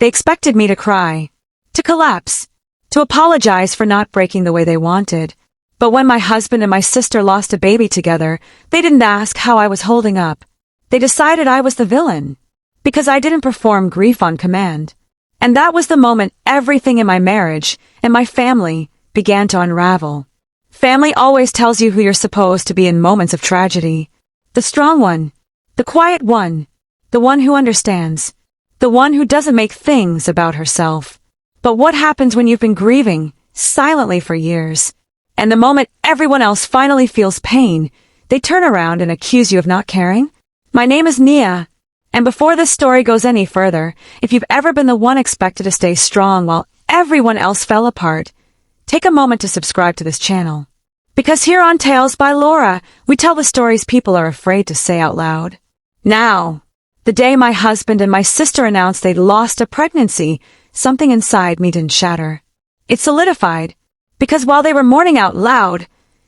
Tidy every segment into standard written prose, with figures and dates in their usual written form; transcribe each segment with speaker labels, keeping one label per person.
Speaker 1: They expected me to cry, to collapse, to apologize for not breaking the way they wanted. But when my husband and my sister lost a baby together, they didn't ask how I was holding up. They decided I was the villain, because I didn't perform grief on command. And that was the moment everything in my marriage and my family began to unravel. Family always tells you who you're supposed to be in moments of tragedy. The strong one, the quiet one, the one who understands, the one who doesn't make things about herself. But what happens when you've been grieving silently for years, and the moment everyone else finally feels pain, they turn around and accuse you of not caring? My name is Nia, and before this story goes any further, if you've ever been the one expected to stay strong while everyone else fell apart, take a moment to subscribe to this channel. Because here on Tales by Laura, we tell the stories people are afraid to say out loud. Now, the day my husband and my sister announced they'd lost a pregnancy, something inside me didn't shatter. It solidified, because while they were mourning out loud,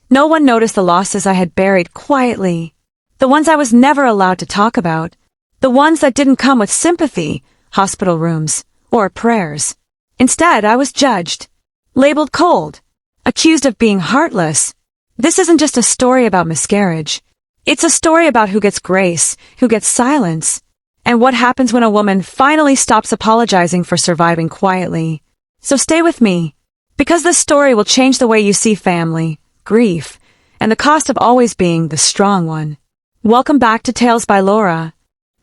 Speaker 1: no one noticed the losses I had buried quietly. The ones I was never allowed to talk about. The ones that didn't come with sympathy, hospital rooms, or prayers. Instead, I was judged, labeled cold, accused of being heartless. This isn't just a story about miscarriage. It's a story about who gets grace, who gets silence, and what happens when a woman finally stops apologizing for surviving quietly. So stay with me, because this story will change the way you see family, grief, and the cost of always being the strong one. Welcome back to Tales by Laura.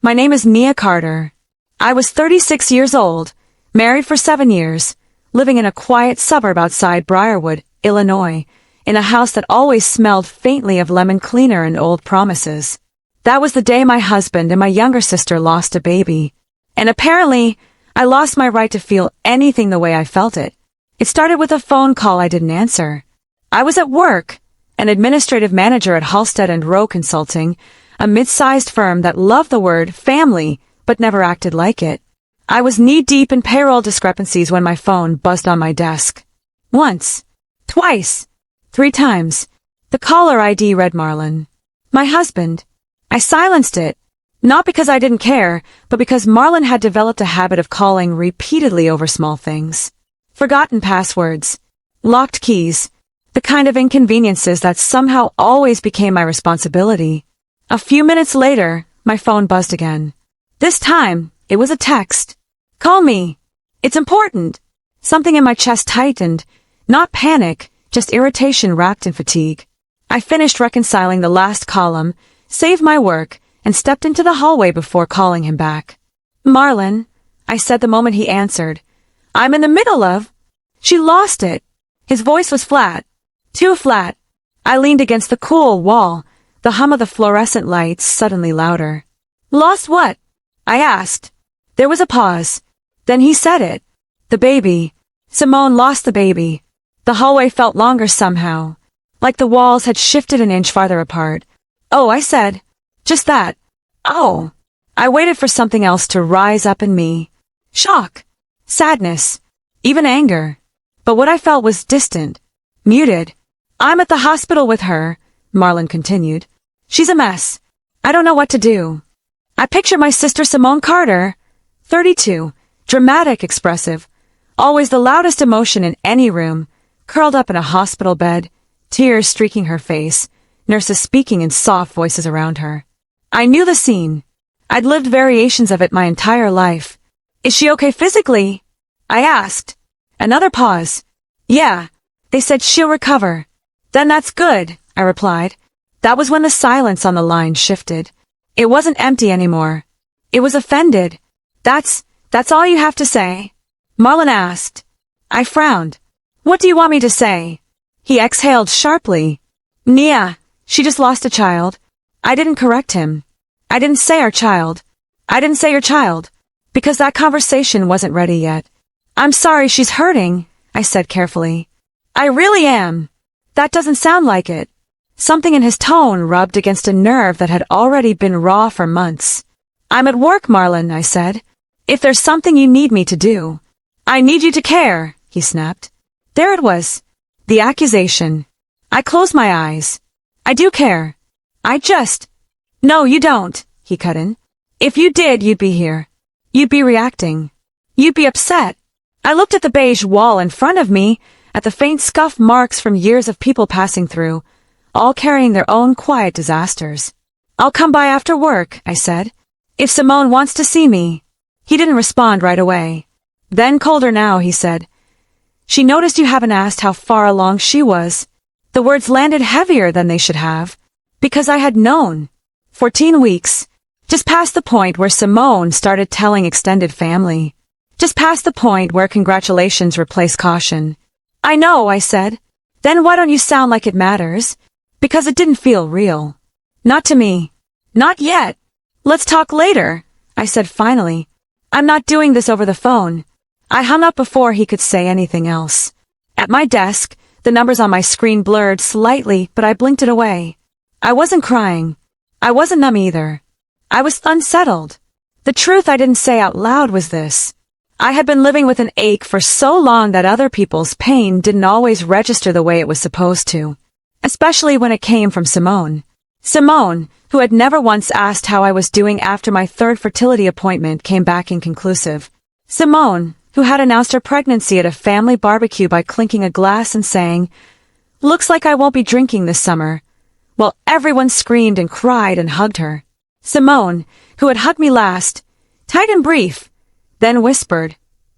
Speaker 1: My name is Nia Carter. I was 36 years old, married for 7 years, living in a quiet suburb outside Briarwood, Illinois, in a house that always smelled faintly of lemon cleaner and old promises. That was the day my husband and my younger sister lost a baby. And apparently, I lost my right to feel anything the way I felt it. It started with a phone call I didn't answer. I was at work, an administrative manager at Halstead & Rowe Consulting, a mid-sized firm that loved the word family but never acted like it. I was knee-deep in payroll discrepancies when my phone buzzed on my desk. Once, twice, 3 times. The caller ID read Marlon. My husband. I silenced it, not because I didn't care, but because Marlon had developed a habit of calling repeatedly over small things. Forgotten passwords, locked keys, the kind of inconveniences that somehow always became my responsibility. A few minutes later, my phone buzzed again. This time, it was a text. Call me. It's important. Something in my chest tightened. Not panic, just irritation wrapped in fatigue. I finished reconciling the last column, saved my work, and stepped into the hallway before calling him back. Marlon, I said the moment he answered. I'm in the middle of... She lost it. His voice was flat. Too flat. I leaned against the cool wall, the hum of the fluorescent lights suddenly louder. Lost what? I asked. There was a pause. Then he said it. The baby. Simone lost the baby. The hallway felt longer somehow, like the walls had shifted an inch farther apart. Oh, I said. Just that. Oh. I waited for something else to rise up in me. Shock. Sadness. Even anger. But what I felt was distant. Muted. I'm at the hospital with her, Marlon continued. She's a mess. I don't know what to do. I picture my sister Simone Carter, 32, dramatic, expressive, always the loudest emotion in any room, curled up in a hospital bed, tears streaking her face, nurses speaking in soft voices around her. I knew the scene. I'd lived variations of it my entire life. Is she okay physically? I asked. Another pause. Yeah. They said she'll recover. Then that's good, I replied. That was when the silence on the line shifted. It wasn't empty anymore. It was offended. That's all you have to say? Marlon asked. I frowned. What do you want me to say? He exhaled sharply. Nia, she just lost a child. I didn't correct him. I didn't say our child. I didn't say your child. Because that conversation wasn't ready yet. I'm sorry she's hurting, I said carefully. I really am. That doesn't sound like it. Something in his tone rubbed against a nerve that had already been raw for months. I'm at work, Marlon, I said. If there's something you need me to do. I need you to care, he snapped. There it was. The accusation. I closed my eyes. I do care. No, you don't, he cut in. If you did, you'd be here. You'd be reacting. You'd be upset. I looked at the beige wall in front of me, at the faint scuff marks from years of people passing through, all carrying their own quiet disasters. I'll come by after work, I said. If Simone wants to see me. He didn't respond right away. Then colder now, he said. She noticed you haven't asked how far along she was. The words landed heavier than they should have. Because I had known. 14 weeks. Just past the point where Simone started telling extended family. Just past the point where congratulations replaced caution. I know, I said. Then why don't you sound like it matters? Because it didn't feel real. Not to me. Not yet. Let's talk later, I said finally. I'm not doing this over the phone. I hung up before he could say anything else. At my desk, the numbers on my screen blurred slightly, but I blinked it away. I wasn't crying. I wasn't numb either. I was unsettled. The truth I didn't say out loud was this. I had been living with an ache for so long that other people's pain didn't always register the way it was supposed to. Especially when it came from Simone. Simone, who had never once asked how I was doing after my third fertility appointment came back inconclusive. Simone, who had announced her pregnancy at a family barbecue by clinking a glass and saying, "Looks like I won't be drinking this summer," while everyone screamed and cried and hugged her. Simone, who had hugged me last, tight and brief, then whispered,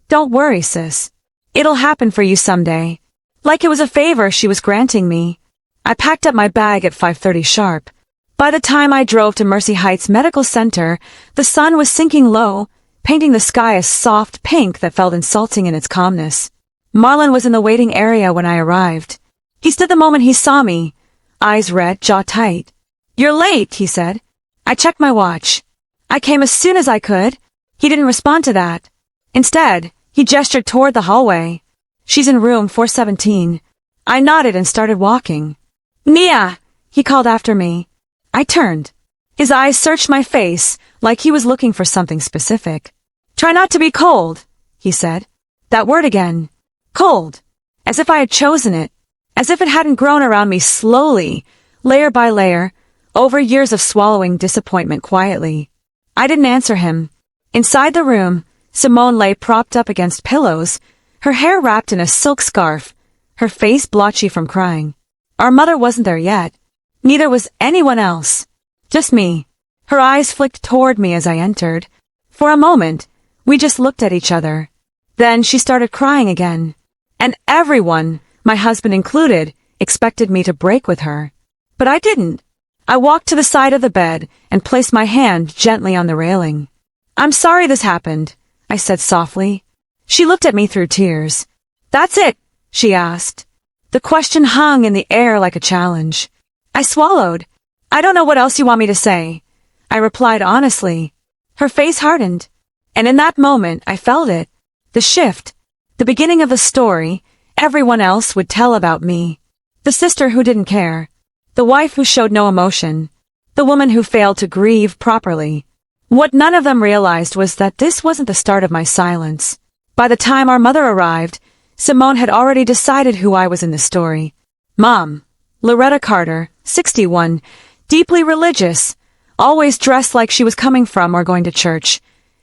Speaker 1: "Don't worry, sis. It'll happen for you someday." Like it was a favor she was granting me. I packed up my bag at 5:30 sharp. By the time I drove to Mercy Heights Medical Center, the sun was sinking low, painting the sky a soft pink that felt insulting in its calmness. Marlon was in the waiting area when I arrived. He stood the moment he saw me, eyes red, jaw tight. "You're late," he said. I checked my watch. I came as soon as I could. He didn't respond to that. Instead, he gestured toward the hallway. "She's in room 417. I nodded and started walking. "Nia!" he called after me. I turned. His eyes searched my face, like he was looking for something specific. "Try not to be cold," he said. That word again. Cold. As if I had chosen it. As if it hadn't grown around me slowly, layer by layer, over years of swallowing disappointment quietly. I didn't answer him. Inside the room, Simone lay propped up against pillows, her hair wrapped in a silk scarf, her face blotchy from crying. Our mother wasn't there yet. Neither was anyone else. Just me. Her eyes flicked toward me as I entered. For a moment, we just looked at each other. Then she started crying again. And everyone, my husband included, expected me to break with her. But I didn't. I walked to the side of the bed and placed my hand gently on the railing. "I'm sorry this happened," I said softly. She looked at me through tears. "That's it?" she asked. The question hung in the air like a challenge. I swallowed. "I don't know what else you want me to say," I replied honestly. Her face hardened. And in that moment, I felt it. The shift. The beginning of the story everyone else would tell about me. The sister who didn't care. The wife who showed no emotion. The woman who failed to grieve properly. What none of them realized was that this wasn't the start of my silence. By the time our mother arrived, Simone had already decided who I was in the story. Mom. Loretta Carter, 61, deeply religious, always dressed like she was coming from or going to church.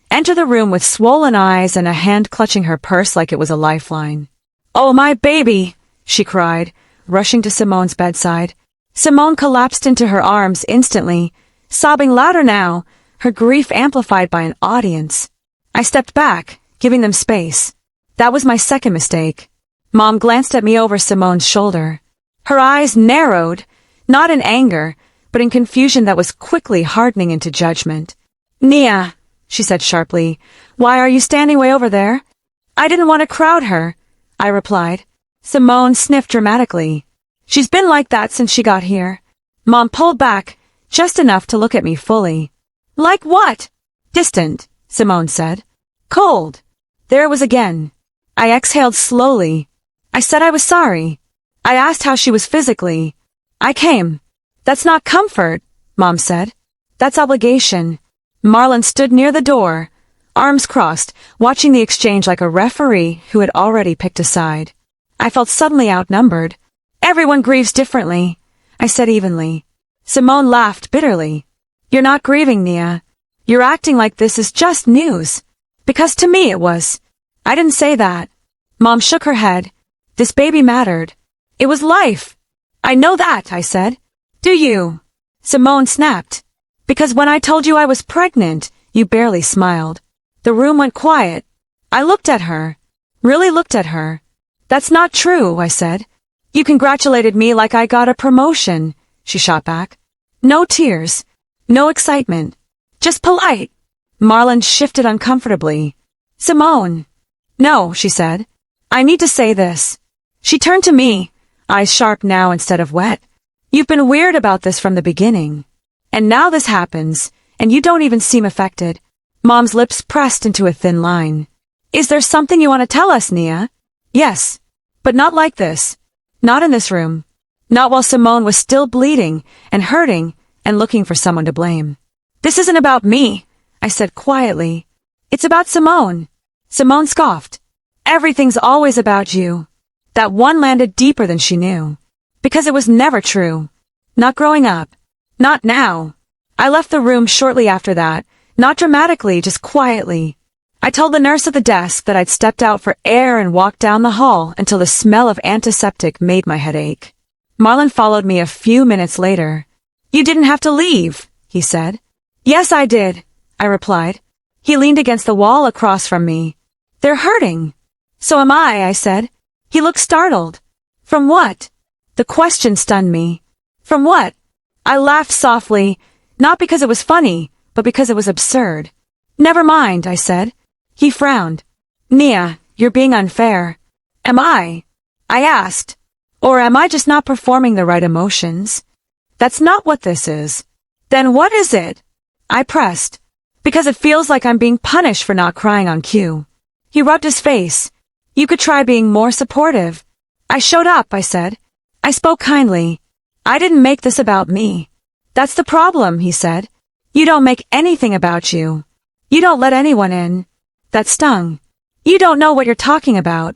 Speaker 1: Enter the room with swollen eyes and a hand clutching her purse like it was a lifeline. "Oh, my baby," she cried, rushing to Simone's bedside. Simone collapsed into her arms instantly, sobbing louder now, her grief amplified by an audience. I stepped back, giving them space. That was my second mistake. Mom glanced at me over Simone's shoulder. Her eyes narrowed, not in anger, but in confusion that was quickly hardening into judgment. "Nia," she said sharply, "why are you standing way over there?" "I didn't want to crowd her," I replied. Simone sniffed dramatically. "She's been like that since she got here." Mom pulled back, just enough to look at me fully. "Like what?" "Distant," Simone said. "Cold." There it was again. I exhaled slowly. I said I was sorry. I asked how she was physically. I came. "That's not comfort," Mom said. "That's obligation." Marlon stood near the door, arms crossed, watching the exchange like a referee who had already picked a side. I felt suddenly outnumbered. "Everyone grieves differently," I said evenly. Simone laughed bitterly. "You're not grieving, Nia. You're acting like this is just news. Because to me it was. I didn't say that. Mom shook her head. This baby mattered. It was life. I know that, I said. Do you? Simone snapped. Because when I told you I was pregnant, you barely smiled. The room went quiet. I looked at her. Really looked at her. That's not true, I said. You congratulated me like I got a promotion, she shot back. No tears. No excitement. Just polite. Marlon shifted uncomfortably. Simone. No, she said. I need to say this. She turned to me, eyes sharp now instead of wet. You've been weird about this from the beginning. And now this happens, and you don't even seem affected. Mom's lips pressed into a thin line. Is there something you want to tell us, Nia? Yes. But not like this. Not in this room. Not while Simone was still bleeding and hurting and looking for someone to blame. This isn't about me, I said quietly. It's about Simone. Simone scoffed. Everything's always about you. That one landed deeper than she knew. Because it was never true. Not growing up. Not now. I left the room shortly after that, not dramatically, just quietly. I told the nurse at the desk that I'd stepped out for air and walked down the hall until the smell of antiseptic made my head ache. Marlon followed me a few minutes later. You didn't have to leave, he said. Yes, I did, I replied. He leaned against the wall across from me. They're hurting. So am I said. He looked startled. From what? The question stunned me. From what? I laughed softly, not because it was funny, but because it was absurd. Never mind, I said. He frowned. Nia, you're being unfair. Am I? I asked. Or am I just not performing the right emotions? That's not what this is. Then what is it? I pressed. Because it feels like I'm being punished for not crying on cue. He rubbed his face. You could try being more supportive. I showed up, I said. I spoke kindly. I didn't make this about me. That's the problem, he said. You don't make anything about you. You don't let anyone in. That stung. You don't know what you're talking about.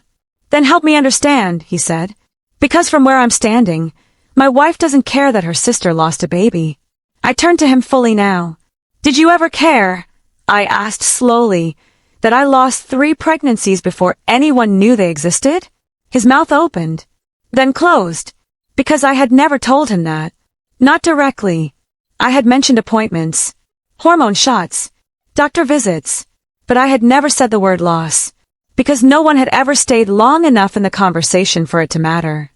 Speaker 1: Then help me understand, he said. Because from where I'm standing, my wife doesn't care that her sister lost a baby. I turned to him fully now. Did you ever care, I asked slowly, that I lost 3 pregnancies before anyone knew they existed? His mouth opened, then closed, because I had never told him that. Not directly. I had mentioned appointments, hormone shots, doctor visits, but I had never said the word loss, because no one had ever stayed long enough in the conversation for it to matter.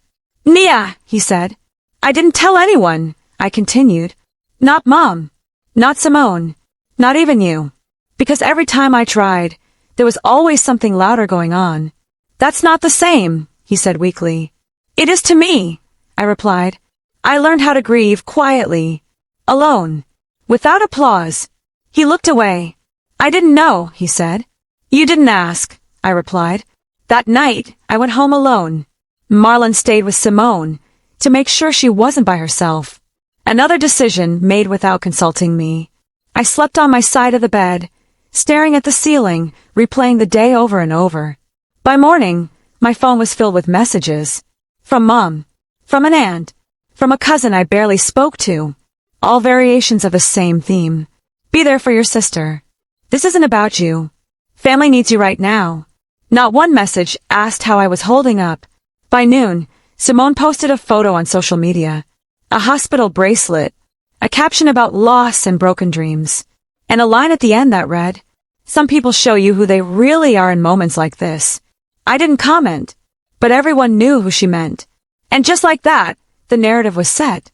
Speaker 1: Nia, he said. I didn't tell anyone, I continued. Not Mom. Not Simone. Not even you. Because every time I tried, there was always something louder going on. That's not the same, he said weakly. It is to me, I replied. I learned how to grieve quietly. Alone. Without applause. He looked away. I didn't know, he said. You didn't ask, I replied. That night, I went home alone. Marlon stayed with Simone, to make sure she wasn't by herself. Another decision made without consulting me. I slept on my side of the bed, staring at the ceiling, replaying the day over and over. By morning, my phone was filled with messages. From Mom. From an aunt. From a cousin I barely spoke to. All variations of the same theme. Be there for your sister. This isn't about you. Family needs you right now. Not one message asked how I was holding up. By noon, Simone posted a photo on social media. A hospital bracelet. A caption about loss and broken dreams. And a line at the end that read, some people show you who they really are in moments like this. I didn't comment, but everyone knew who she meant. And just like that, the narrative was set.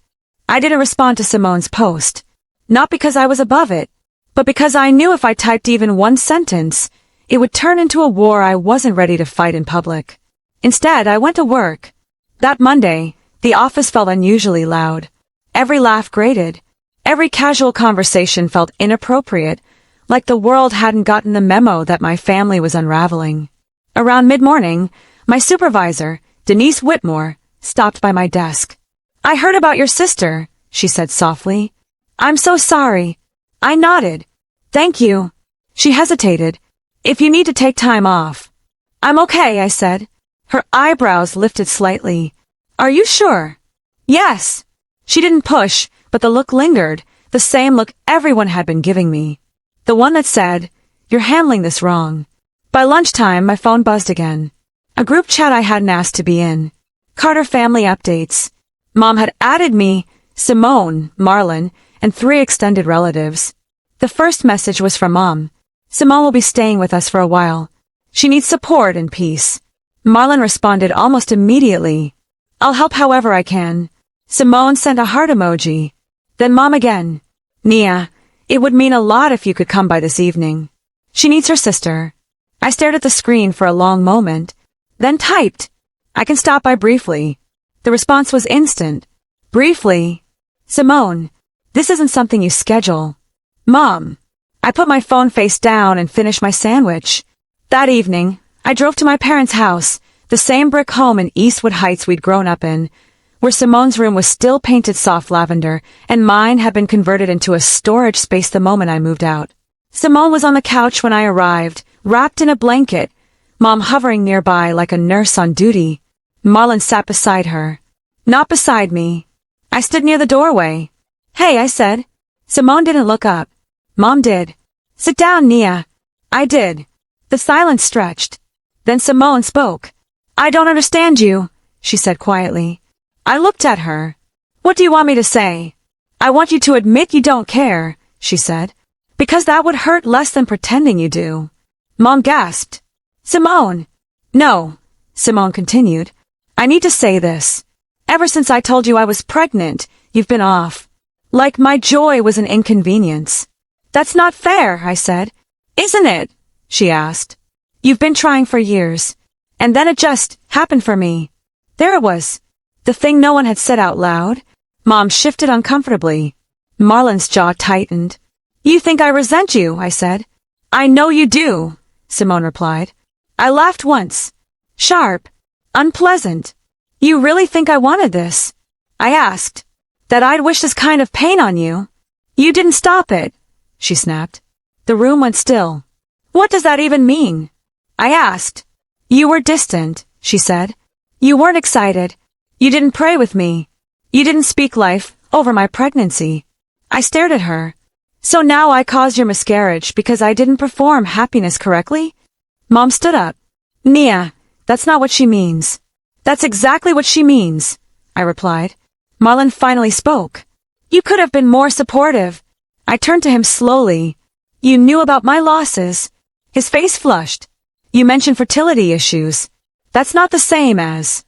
Speaker 1: I didn't respond to Simone's post. Not because I was above it, but because I knew if I typed even one sentence, it would turn into a war I wasn't ready to fight in public. Instead, I went to work. That Monday, the office felt unusually loud. Every laugh grated. Every casual conversation felt inappropriate, like the world hadn't gotten the memo that my family was unraveling. Around mid-morning, my supervisor, Denise Whitmore, stopped by my desk. I heard about your sister, she said softly. I'm so sorry. I nodded. Thank you. She hesitated. If you need to take time off. I'm okay, I said. Her eyebrows lifted slightly. Are you sure? Yes. She didn't push, but the look lingered, the same look everyone had been giving me. The one that said, you're handling this wrong. By lunchtime, my phone buzzed again. A group chat I hadn't asked to be in. Carter family updates. Mom had added me, Simone, Marlon, and 3 extended relatives. The first message was from Mom. Simone will be staying with us for a while. She needs support and peace. Marlon responded almost immediately. I'll help however I can. Simone sent a heart emoji. Then Mom again. Nia, it would mean a lot if you could come by this evening. She needs her sister. I stared at the screen for a long moment, then typed. I can stop by briefly. The response was instant. Briefly. Simone, this isn't something you schedule. Mom. I put my phone face down and finished my sandwich. That evening, I drove to my parents' house, the same brick home in Eastwood Heights we'd grown up in, where Simone's room was still painted soft lavender, and mine had been converted into a storage space the moment I moved out. Simone was on the couch when I arrived, wrapped in a blanket, Mom hovering nearby like a nurse on duty. Marlon sat beside her. Not beside me. I stood near the doorway. Hey, I said. Simone didn't look up. Mom did. Sit down, Nia. I did. The silence stretched. Then Simone spoke. I don't understand you, she said quietly. I looked at her. What do you want me to say? I want you to admit you don't care, she said. Because that would hurt less than pretending you do. Mom gasped. Simone. No, Simone continued. I need to say this. Ever since I told you I was pregnant, you've been off. Like my joy was an inconvenience. That's not fair, I said. Isn't it? She asked. You've been trying for years. And then it just happened for me. There it was. The thing no one had said out loud. Mom shifted uncomfortably. Marlon's jaw tightened. You think I resent you, I said. I know you do, Simone replied. I laughed once. Sharp. Unpleasant. You really think I wanted this? I asked. That I'd wish this kind of pain on you? You didn't stop it, she snapped. The room went still. What does that even mean? I asked. You were distant, she said. You weren't excited. You didn't pray with me. You didn't speak life over my pregnancy. I stared at her. So now I caused your miscarriage because I didn't perform happiness correctly? Mom stood up. Nia, that's not what she means. That's exactly what she means, I replied. Marlon finally spoke. You could have been more supportive. I turned to him slowly. You knew about my losses. His face flushed. You mentioned fertility issues. That's not the same as.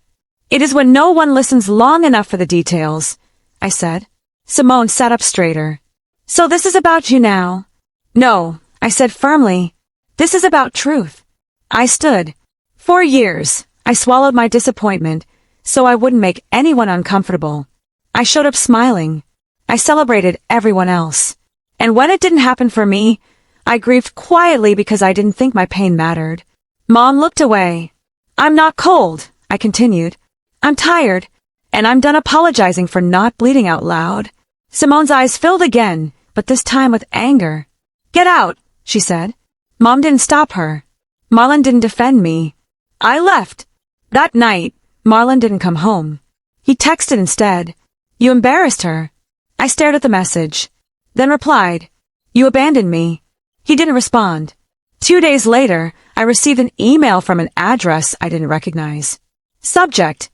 Speaker 1: It is when no one listens long enough for the details, I said. Simone sat up straighter. So this is about you now? No, I said firmly. This is about truth. I stood. For years, I swallowed my disappointment, so I wouldn't make anyone uncomfortable. I showed up smiling. I celebrated everyone else. And when it didn't happen for me, I grieved quietly because I didn't think my pain mattered. Mom looked away. I'm not cold, I continued. I'm tired, and I'm done apologizing for not bleeding out loud. Simone's eyes filled again, but this time with anger. Get out, she said. Mom didn't stop her. Marlon didn't defend me. I left. That night, Marlon didn't come home. He texted instead. You embarrassed her. I stared at the message, then replied, You abandoned me. He didn't respond. 2 days later, I received an email from an address I didn't recognize. Subject: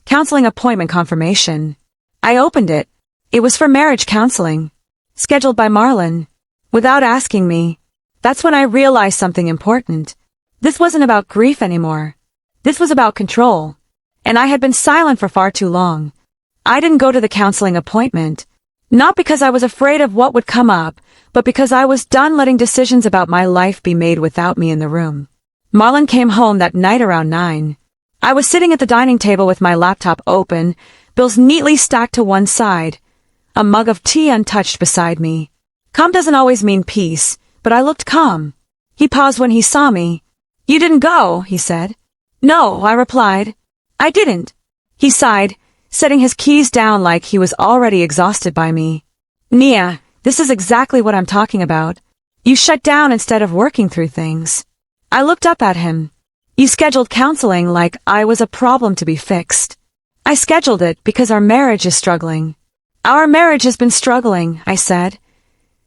Speaker 1: Counseling appointment confirmation. I opened it. It was for marriage counseling. Scheduled by Marlon. Without asking me. That's when I realized something important. This wasn't about grief anymore. This was about control. And I had been silent for far too long. I didn't go to the counseling appointment. Not because I was afraid of what would come up, but because I was done letting decisions about my life be made without me in the room. Marlon came home that night around 9. I was sitting at the dining table with my laptop open, bills neatly stacked to one side, a mug of tea untouched beside me. Calm doesn't always mean peace, but I looked calm. He paused when he saw me. You didn't go, he said. No, I replied. I didn't. He sighed, setting his keys down like he was already exhausted by me. Nia, this is exactly what I'm talking about. You shut down instead of working through things. I looked up at him. You scheduled counseling like I was a problem to be fixed. I scheduled it because our marriage is struggling. Our marriage has been struggling, I said.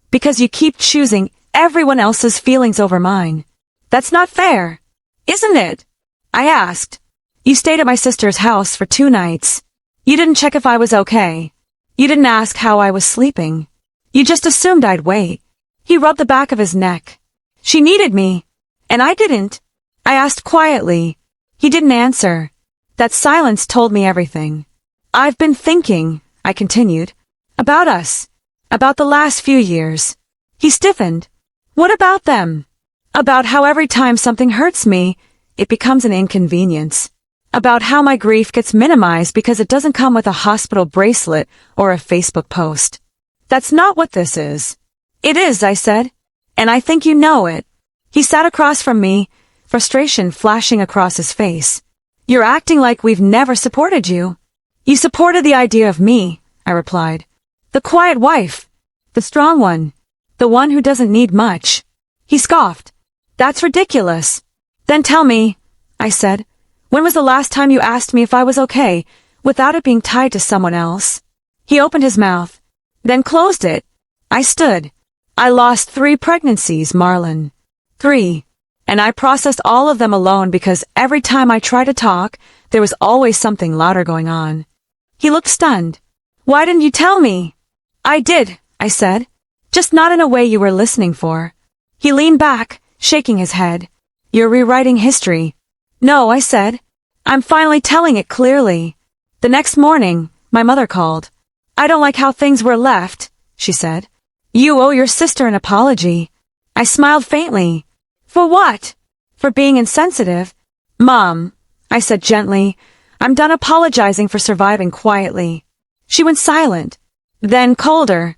Speaker 1: Because you keep choosing everyone else's feelings over mine. That's not fair. Isn't it? I asked. You stayed at my sister's house for 2 nights. You didn't check if I was okay. You didn't ask how I was sleeping. You just assumed I'd wait. He rubbed the back of his neck. She needed me. And I didn't. I asked quietly. He didn't answer. That silence told me everything. I've been thinking, I continued, about us. About the last few years. He stiffened. What about them? About how every time something hurts me, it becomes an inconvenience. About how my grief gets minimized because it doesn't come with a hospital bracelet or a Facebook post. That's not what this is. It is, I said. And I think you know it. He sat across from me, frustration flashing across his face. You're acting like we've never supported you. You supported the idea of me, I replied. The quiet wife. The strong one. The one who doesn't need much. He scoffed. That's ridiculous. Then tell me, I said, when was the last time you asked me if I was okay, without it being tied to someone else? He opened his mouth, then closed it. I stood. I lost 3 pregnancies, Marlon. 3. And I processed all of them alone because every time I tried to talk, there was always something louder going on. He looked stunned. Why didn't you tell me? I did, I said. Just not in a way you were listening for. He leaned back, shaking his head. You're rewriting history. No, I said. I'm finally telling it clearly. The next morning, my mother called. I don't like how things were left, she said. You owe your sister an apology. I smiled faintly. For what? For being insensitive? Mom, I said gently, I'm done apologizing for surviving quietly. She went silent. Then colder.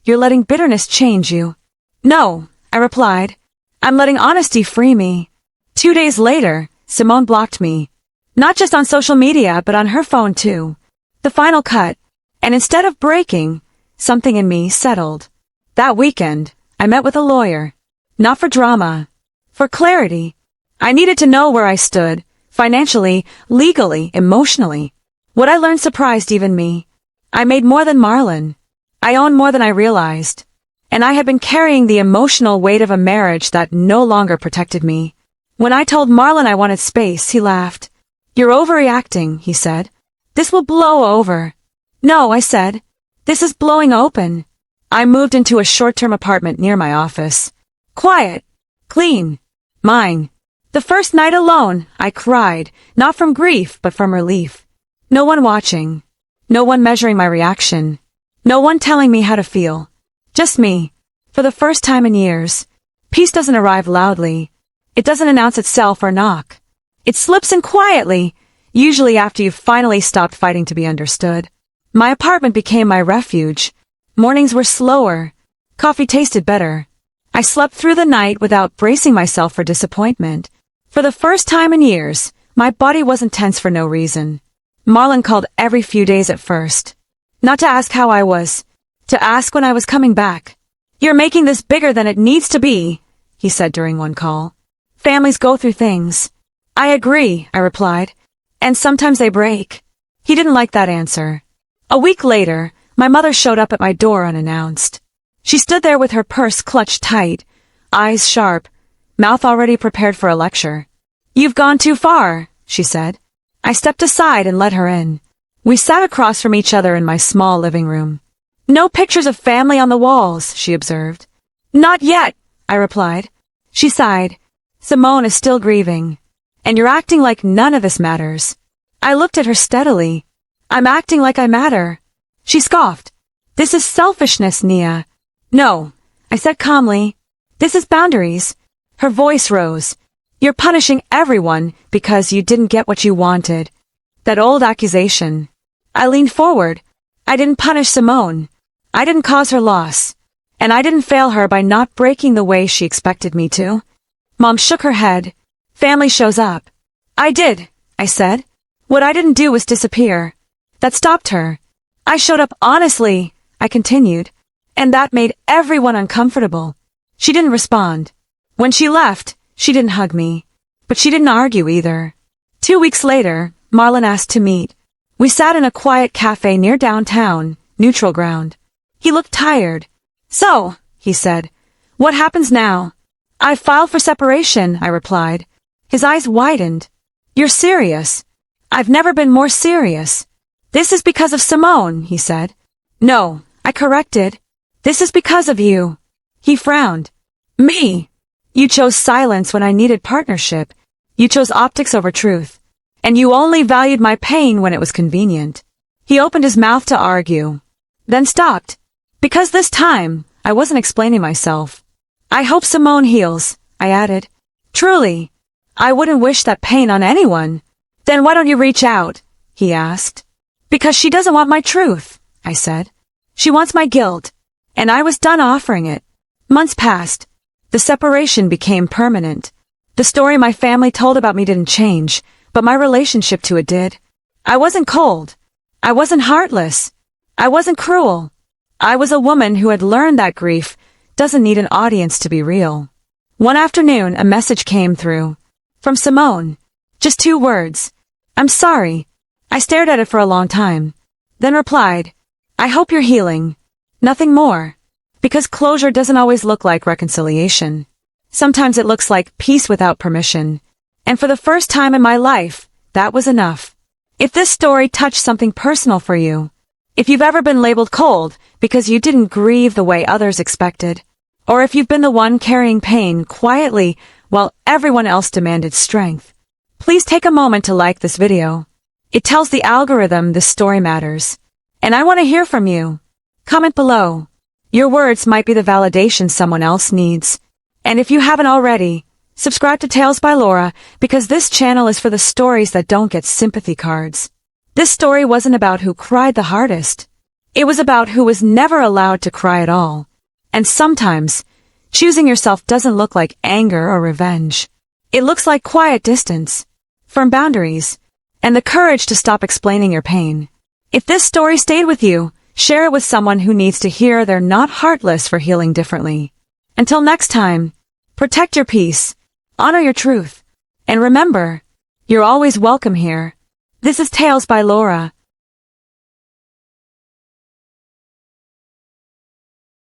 Speaker 1: You're letting bitterness change you. No, I replied. I'm letting honesty free me. 2 days later, Simone blocked me. Not just on social media, but on her phone too. The final cut. And instead of breaking, something in me settled. That weekend, I met with a lawyer. Not for drama. For clarity. I needed to know where I stood, financially, legally, emotionally. What I learned surprised even me. I made more than Marlon. I owned more than I realized. And I had been carrying the emotional weight of a marriage that no longer protected me. When I told Marlon I wanted space, he laughed. You're overreacting, he said. This will blow over. No, I said. This is blowing open. I moved into a short-term apartment near my office. Quiet. Clean. Mine. The first night alone, I cried, not from grief, but from relief. No one watching. No one measuring my reaction. No one telling me how to feel. Just me. For the first time in years. Peace doesn't arrive loudly. It doesn't announce itself or knock. It slips in quietly, usually after you've finally stopped fighting to be understood. My apartment became my refuge. Mornings were slower. Coffee tasted better. I slept through the night without bracing myself for disappointment. For the first time in years, my body wasn't tense for no reason. Marlon called every few days at first. Not to ask how I was. To ask when I was coming back. You're making this bigger than it needs to be, he said during one call. Families go through things. I agree, I replied. And sometimes they break. He didn't like that answer. A week later, my mother showed up at my door unannounced. She stood there with her purse clutched tight, eyes sharp, mouth already prepared for a lecture. You've gone too far, she said. I stepped aside and let her in. We sat across from each other in my small living room. No pictures of family on the walls, she observed. Not yet, I replied. She sighed. Simone is still grieving. And you're acting like none of this matters. I looked at her steadily. I'm acting like I matter. She scoffed. This is selfishness, Nia. No, I said calmly. This is boundaries. Her voice rose. You're punishing everyone because you didn't get what you wanted. That old accusation. I leaned forward. I didn't punish Simone. I didn't cause her loss. And I didn't fail her by not breaking the way she expected me to. Mom shook her head. Family shows up. I did, I said. What I didn't do was disappear. That stopped her. I showed up honestly, I continued. And that made everyone uncomfortable. She didn't respond. When she left, she didn't hug me. But she didn't argue either. 2 weeks later, Marlon asked to meet. We sat in a quiet cafe near downtown, neutral ground. He looked tired. So, he said, what happens now? I filed for separation, I replied. His eyes widened. You're serious. I've never been more serious. This is because of Simone, he said. No, I corrected. This is because of you. He frowned. Me. You chose silence when I needed partnership. You chose optics over truth. And you only valued my pain when it was convenient. He opened his mouth to argue, then stopped. Because this time, I wasn't explaining myself. I hope Simone heals, I added. Truly. I wouldn't wish that pain on anyone. Then why don't you reach out? He asked. Because she doesn't want my truth, I said. She wants my guilt. And I was done offering it. Months passed. The separation became permanent. The story my family told about me didn't change, but my relationship to it did. I wasn't cold. I wasn't heartless. I wasn't cruel. I was a woman who had learned that grief doesn't need an audience to be real. One afternoon, a message came through. From Simone. Just 2 words. I'm sorry. I stared at it for a long time. Then replied, I hope you're healing. Nothing more. Because closure doesn't always look like reconciliation. Sometimes it looks like peace without permission. And for the first time in my life, that was enough. If this story touched something personal for you, if you've ever been labeled cold because you didn't grieve the way others expected, or if you've been the one carrying pain quietly while everyone else demanded strength, please take a moment to like this video. It tells the algorithm this story matters. And I want to hear from you. Comment below. Your words might be the validation someone else needs. And if you haven't already, subscribe to Tales by Laura because this channel is for the stories that don't get sympathy cards. This story wasn't about who cried the hardest. It was about who was never allowed to cry at all. And sometimes, choosing yourself doesn't look like anger or revenge. It looks like quiet distance, firm boundaries, and the courage to stop explaining your pain. If this story stayed with you, share it with someone who needs to hear they're not heartless for healing differently. Until next time, protect your peace, honor your truth, and remember, you're always welcome here. This is Tales by Laura.